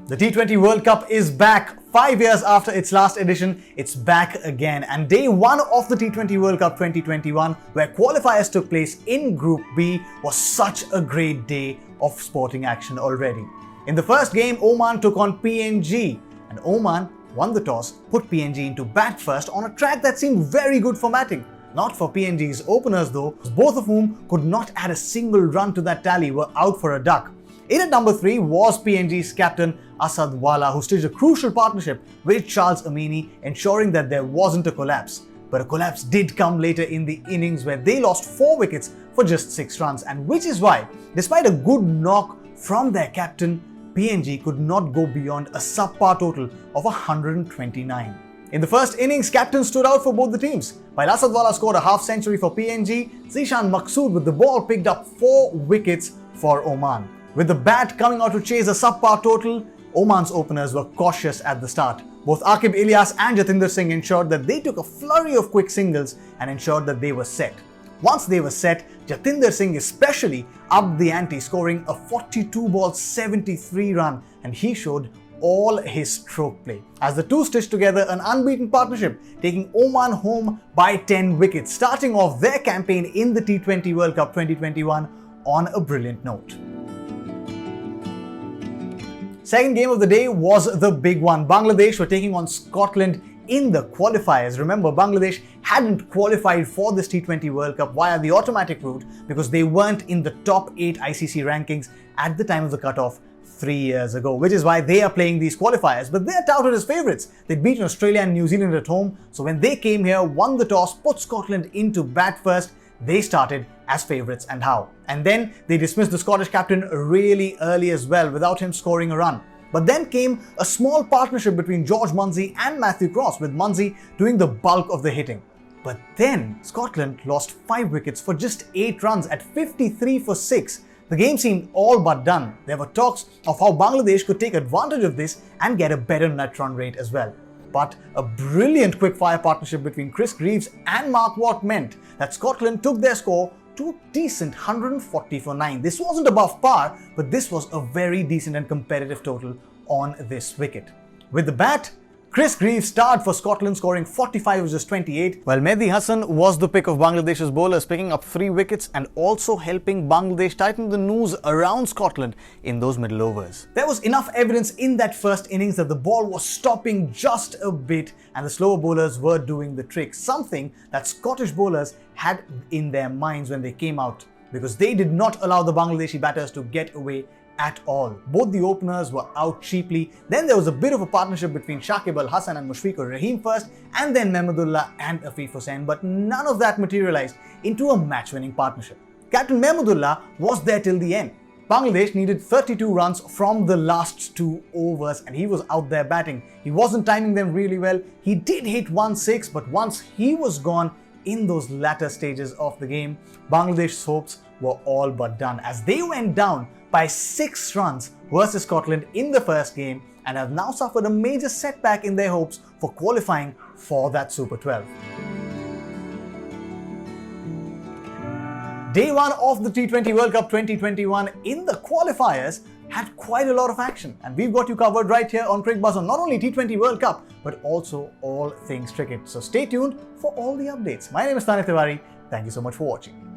The T20 World Cup is back. 5 years after its last edition, it's back again. And day one of the T20 World Cup 2021, where qualifiers took place in Group B, was such a great day of sporting action already. In the first game, Oman took on PNG, and Oman won the toss, put PNG into bat first on a track that seemed very good for batting. Not for PNG's openers though, both of whom could not add a single run to that tally, were out for a duck. In at number 3 was PNG's captain Asad Wala, who staged a crucial partnership with Charles Amini, ensuring that there wasn't a collapse. But a collapse did come later in the innings, where they lost 4 wickets for just 6 runs, and which is why, despite a good knock from their captain, PNG could not go beyond a subpar total of 129. In the first innings, captains stood out for both the teams. While Asad Wala scored a half century for PNG, Zishan Maqsood with the ball picked up 4 wickets for Oman. With the bat coming out to chase a subpar total, Oman's openers were cautious at the start. Both Aqib Ilyas and Jatinder Singh ensured that they took a flurry of quick singles and ensured that they were set. Once they were set, Jatinder Singh especially upped the ante, scoring a 42-ball 73 run, and he showed all his stroke play, as the two stitched together an unbeaten partnership, taking Oman home by 10 wickets, starting off their campaign in the T20 World Cup 2021 on a brilliant note. Second game of the day was the big one. Bangladesh were taking on Scotland in the qualifiers. Remember, Bangladesh hadn't qualified for this T20 World Cup via the automatic route because they weren't in the top 8 ICC rankings at the time of the cutoff 3 years ago, which is why they are playing these qualifiers. But they're touted as favourites. They'd beaten Australia and New Zealand at home, so when they came here, won the toss, put Scotland into bat first, they started as favourites, and how. And then they dismissed the Scottish captain really early as well, without him scoring a run. But then came a small partnership between George Munsey and Matthew Cross, with Munsey doing the bulk of the hitting. But then Scotland lost 5 wickets for just 8 runs at 53 for 6. The game seemed all but done. There were talks of how Bangladesh could take advantage of this and get a better net run rate as well. But a brilliant quick-fire partnership between Chris Greaves and Mark Watt meant that Scotland took their score to a decent 140 for 9. This wasn't above par, but this was a very decent and competitive total on this wicket. With the bat, Chris Greaves starred for Scotland, scoring 45 of just 28, while Mehdi Hassan was the pick of Bangladesh's bowlers, picking up 3 wickets and also helping Bangladesh tighten the noose around Scotland in those middle overs. There was enough evidence in that first innings that the ball was stopping just a bit and the slower bowlers were doing the trick, something that Scottish bowlers had in their minds when they came out, because they did not allow the Bangladeshi batters to get away at all. Both the openers were out cheaply. Then there was a bit of a partnership between Shakib Al Hasan and Mushfiqur Rahim first, and then Mahmudullah and Afif Hussain, but none of that materialized into a match-winning partnership. Captain Mahmudullah was there till the end. Bangladesh needed 32 runs from the last 2 overs and he was out there batting. He wasn't timing them really well. He did hit 1-6, but once he was gone in those latter stages of the game, Bangladesh's hopes were all but done, as they went down by 6 runs versus Scotland in the first game and have now suffered a major setback in their hopes for qualifying for that Super 12. Day 1 of the T20 World Cup 2021 in the qualifiers had quite a lot of action, and we've got you covered right here on Cricbuzz on not only T20 World Cup but also all things cricket. So stay tuned for all the updates. My name is Tanay Tiwari. Thank you so much for watching.